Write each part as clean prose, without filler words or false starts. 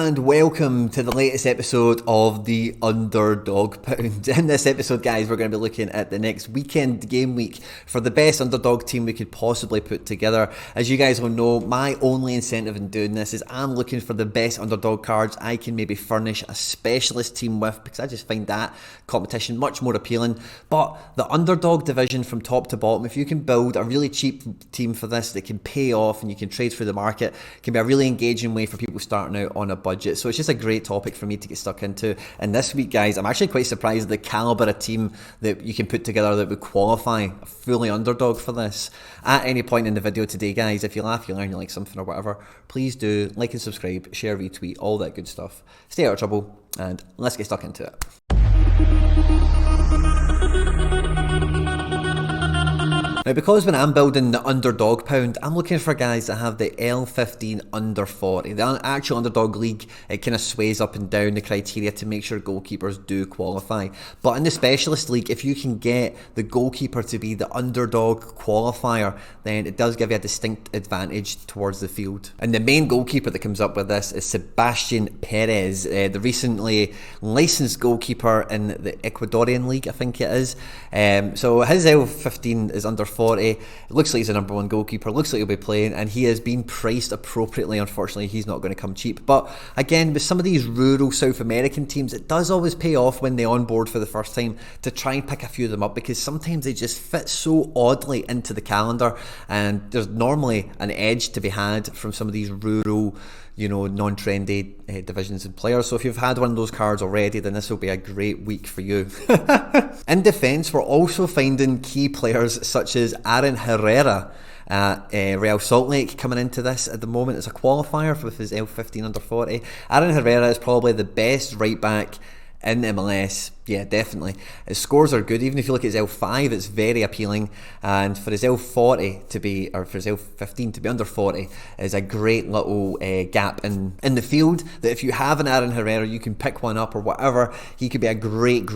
and welcome to the latest episode of the Underdog Pound. In this episode, guys, we're going to be looking at the next weekend game week for the best underdog team we could possibly put together. As you guys will know, my only incentive in doing this is I'm looking for the best underdog cards I can maybe furnish a specialist team with, because I just find that competition much more appealing. But the underdog division from top to bottom, if you can build a really cheap team for this that can pay off and you can trade through the market, can be a really engaging way for people starting out on a budget. So it's just a great topic for me to get stuck into. And this week, guys, I'm actually quite surprised at the caliber of team that you can put together that would qualify a fully underdog for this. At any point in the video today, guys, if you laugh, you learn, you like something or whatever, please do like and subscribe, share, retweet, all that good stuff. Stay out of trouble, and let's get stuck into it. Now, because when I'm building the underdog pound, I'm looking for guys that have the L15 under 40. The actual underdog league, it kind of sways up and down the criteria to make sure goalkeepers do qualify. But in the specialist league, if you can get the goalkeeper to be the underdog qualifier, then it does give you a distinct advantage towards the field. And the main goalkeeper that comes up with this is Sebastian Perez, the recently licensed goalkeeper in the Ecuadorian league, I think it is. So his L15 is under 40. It looks like he's the number one goalkeeper, looks like he'll be playing, and he has been priced appropriately. Unfortunately, he's not going to come cheap. But again, with some of these rural South American teams, it does always pay off when they onboard for the first time to try and pick a few of them up, because sometimes they just fit so oddly into the calendar, and there's normally an edge to be had from some of these rural, you know, non-trendy divisions and players. So if you've had one of those cards already, then this will be a great week for you. In defence, we're also finding key players such as Aaron Herrera at Real Salt Lake coming into this at the moment as a qualifier with his L15 under 40. Aaron Herrera is probably the best right back in MLS. Yeah, definitely. His scores are good. Even if you look at his L5, it's very appealing. And for his L40 to be, or for his L15 to be under 40, is a great little gap in the field. That if you have an Aaron Herrera, you can pick one up or whatever. He could be a great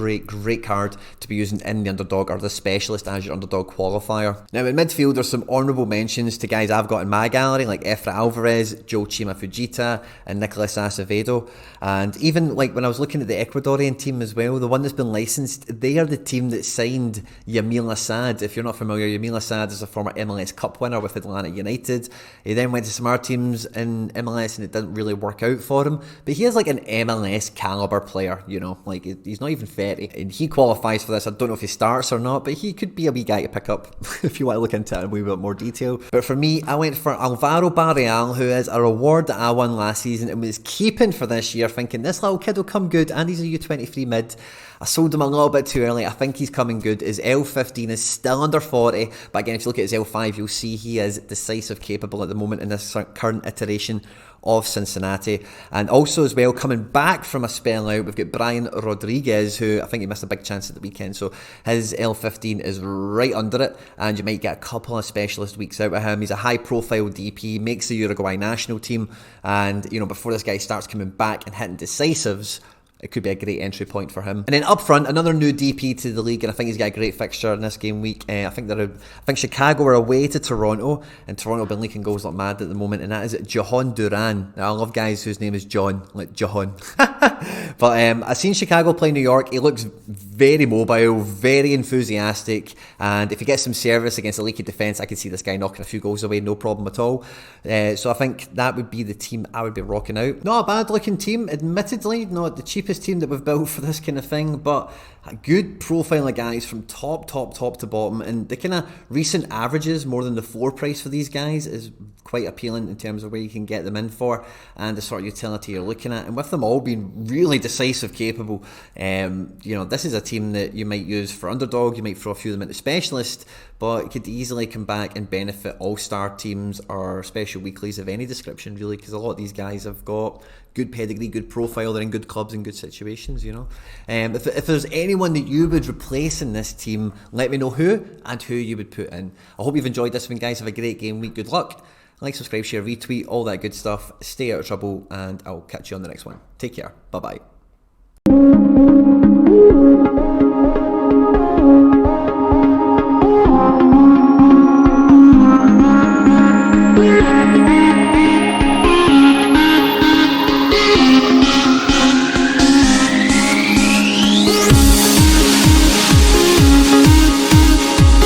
card to be using in the underdog or the specialist as your underdog qualifier. Now in midfield, there's some honourable mentions to guys I've got in my gallery, like Efra Alvarez, Joachim Fujita, and Nicolas Acevedo. And even like when I was looking at the Ecuadorian team as well, the one that's been licensed, they are the team that signed Yamil Assad. If you're not familiar, Yamil Assad is a former MLS Cup winner with Atlanta United. He then went to some other teams in MLS and it didn't really work out for him. But he is like an MLS caliber player, you know, like he's not even 30. And he qualifies for this. I don't know if he starts or not, but he could be a wee guy to pick up if you want to look into it in a wee bit more detail. But for me, I went for Alvaro Barreal, who is a reward that I won last season and was keeping for this year, thinking this little kid will come good, and he's a U23 mid. I sold him a little bit too early. I think he's coming good. His L15 is still under 40, but again, if you look at his L5, you'll see he is decisive capable at the moment in this current iteration of Cincinnati. And also as well, coming back from a spell out, we've got Brian Rodriguez, who I think he missed a big chance at the weekend, so his L15 is right under it, and you might get a couple of specialist weeks out of him. He's a high profile DP, makes the Uruguay national team, and you know, before this guy starts coming back and hitting decisives, it could be a great entry point for him. And then up front, another new DP to the league, and I think he's got a great fixture in this game week. I think Chicago are away to Toronto, and Toronto have been leaking goals like mad at the moment, and that is Johan Duran. Now, I love guys whose name is John, like Johan. But I've seen Chicago play New York. He looks very mobile, very enthusiastic, and if he gets some service against a leaky defence, I could see this guy knocking a few goals away, no problem at all. So I think that would be the team I would be rocking out. Not a bad looking team, admittedly, not the cheapest team that we've built for this kind of thing, but a good profile of guys from top to bottom, and the kind of recent averages more than the floor price for these guys is quite appealing in terms of where you can get them in for and the sort of utility you're looking at. And with them all being really decisive capable, you know, this is a team that you might use for underdog, you might throw a few of them into specialist, but it could easily come back and benefit all-star teams or special weeklies of any description, really, because a lot of these guys have got good pedigree, good profile, they're in good clubs and good situations, you know. If there's anyone that you would replace in this team, let me know who and who you would put in. I hope you've enjoyed this one, guys. Have a great game week. Good luck. Like, subscribe, share, retweet, all that good stuff. Stay out of trouble, and I'll catch you on the next one. Take care. Bye-bye.